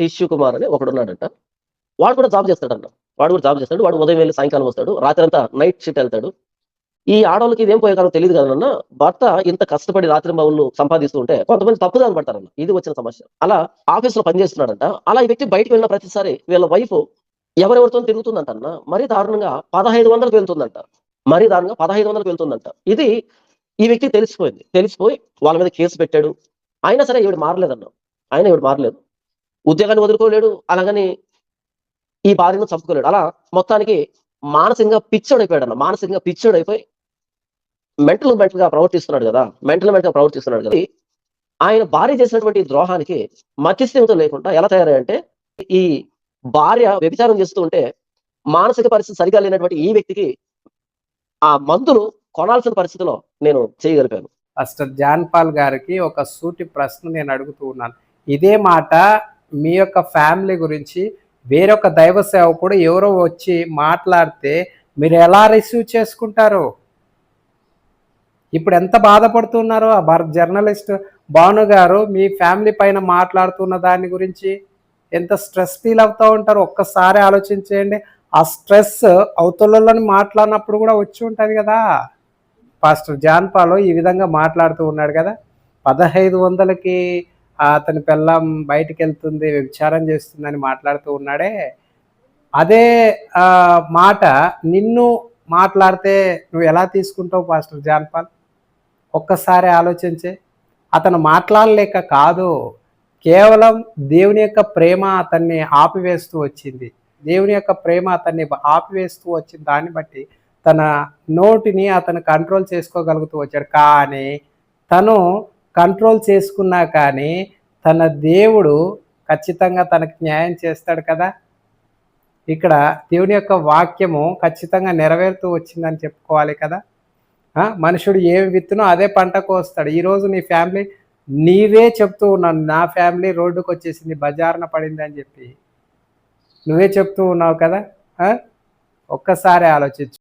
Tissue Kumar అని ఒకడున్నాడంట. వాడు కూడా జాబ్ చేస్తాడంట. వాడు కూడా జాబ్ చేస్తాడు. వాడు ఉదయం వెళ్లి సాయంకాలం వస్తాడు. రాత్రంతా నైట్ షిఫ్ట్ ఎళ్తాడు. ఈ ఆడోళ్ళకి ఇదేం పోయేకాలం తెలీదు కదా నాన్న. భర్త ఇంత కష్టపడి రాత్రింబవళ్ళు సంపాదిస్తూ ఉంటే కొంతమంది తప్పుదారి పడతారన్న. ఇది వచ్చిన సమస్య. అలా ఆఫీస్‌లో పని చేస్తున్నాడంట. అలా ఈ వ్యక్తి బయటికి వెళ్ళిన ప్రతిసారి వీళ్ళ వైఫ్ ఎవరెవరితోని తిరుగుతుందంట అన్న. మరీ దారుణంగా 1500కి వెళ్తుందంట. మరీ దారుణంగా 1500కి వెళ్తుందంట. ఇది ఈ వ్యక్తికి తెలిసిపోయింది. తెలిసిపోయి వాళ్ళ మీద కేస్ పెట్టాడు. అయినా సరే ఈవిడ మారలేదన్న. ఈవిడ మారలేదు. ఉద్యోగాన్ని వదులుకోలేడు. అలాగని ఈ భార్యను చంపుకోలేడు. అలా మొత్తానికి మానసికంగా పిచ్చోడైపోయాడన్న. మానసికంగా పిచ్చోడైపోయి మెంటల్‌గా ప్రవర్తిస్తున్నాడు గదా! మెంటల్‌గా ప్రవర్తిస్తున్నాడు గదా! ఆయన భార్య చేసినటువంటి ద్రోహానికి మతిస్థిమితం లేకుండా ఎలా తయారయ్యాడంటే, ఈ భార్య వ్యభిచారం చేస్తూ ఉంటే, మానసిక పరిస్థితి సరిగ్గా లేనటువంటి ఈ వ్యక్తికి ఆ మందులు కొనాల్సిన పరిస్థితిలో నేను చేయగలిగాను. పాస్టర్ జాన్ పాల్ గారికి ఒక సూటి ప్రశ్న నేను అడుగుతూ ఉన్నాను. ఇదే మాట మీ యొక్క ఫ్యామిలీ గురించి వేరొక దైవ సేవకుడు ఎవరో వచ్చి మాట్లాడితే మీరు ఎలా రిసీవ్ చేసుకుంటారు? ఇప్పుడు ఎంత బాధపడుతున్నారో ఆ జర్నలిస్ట్ భాను గారు మీ ఫ్యామిలీ పైన మాట్లాడుతున్న దాని గురించి ఎంత స్ట్రెస్ ఫీల్ అవుతూ ఉంటారో ఒక్కసారి ఆలోచించేయండి. ఆ స్ట్రెస్ అవతలని మాట్లాడినప్పుడు కూడా వచ్చి ఉంటుంది కదా. పాస్టర్ జాన్ పాల్ ఈ విధంగా మాట్లాడుతూ ఉన్నాడు కదా. 1500కి అతని పెళ్ళాం బయటికి వెళ్తుంది, వ్యభిచారం చేస్తుందని మాట్లాడుతూ ఉన్నాడే. అదే మాట నిన్ను మాట్లాడితే నువ్వు ఎలా తీసుకుంటావు పాస్టర్ జాన్ పాల్? ఒక్కసారి ఆలోచించే. అతను మాట్లాడలేక కాదు, కేవలం దేవుని యొక్క ప్రేమ అతన్ని ఆపివేస్తూ వచ్చింది. దేవుని యొక్క ప్రేమ అతన్ని ఆపివేస్తూ వచ్చిన దాన్ని బట్టి తన నోటిని అతను కంట్రోల్ చేసుకోగలుగుతూ వచ్చాడు. కానీ తను కంట్రోల్ చేసుకున్నా కానీ తన దేవుడు ఖచ్చితంగా తనకు న్యాయం చేస్తాడు కదా. ఇక్కడ దేవుని యొక్క వాక్యము ఖచ్చితంగా నెరవేరుతూ వచ్చిందని చెప్పుకోవాలి కదా. మనుషుడు ఏమి విత్తునో అదే పంట కోస్తాడు. ఈరోజు నీ ఫ్యామిలీ నీవే చెప్తూ ఉన్నావు, నా ఫ్యామిలీ రోడ్డుకు వచ్చేసింది, బజారున పడింది అని చెప్పి నువ్వే చెప్తూ ఉన్నావు కదా. ఒక్కసారి ఆలోచించు.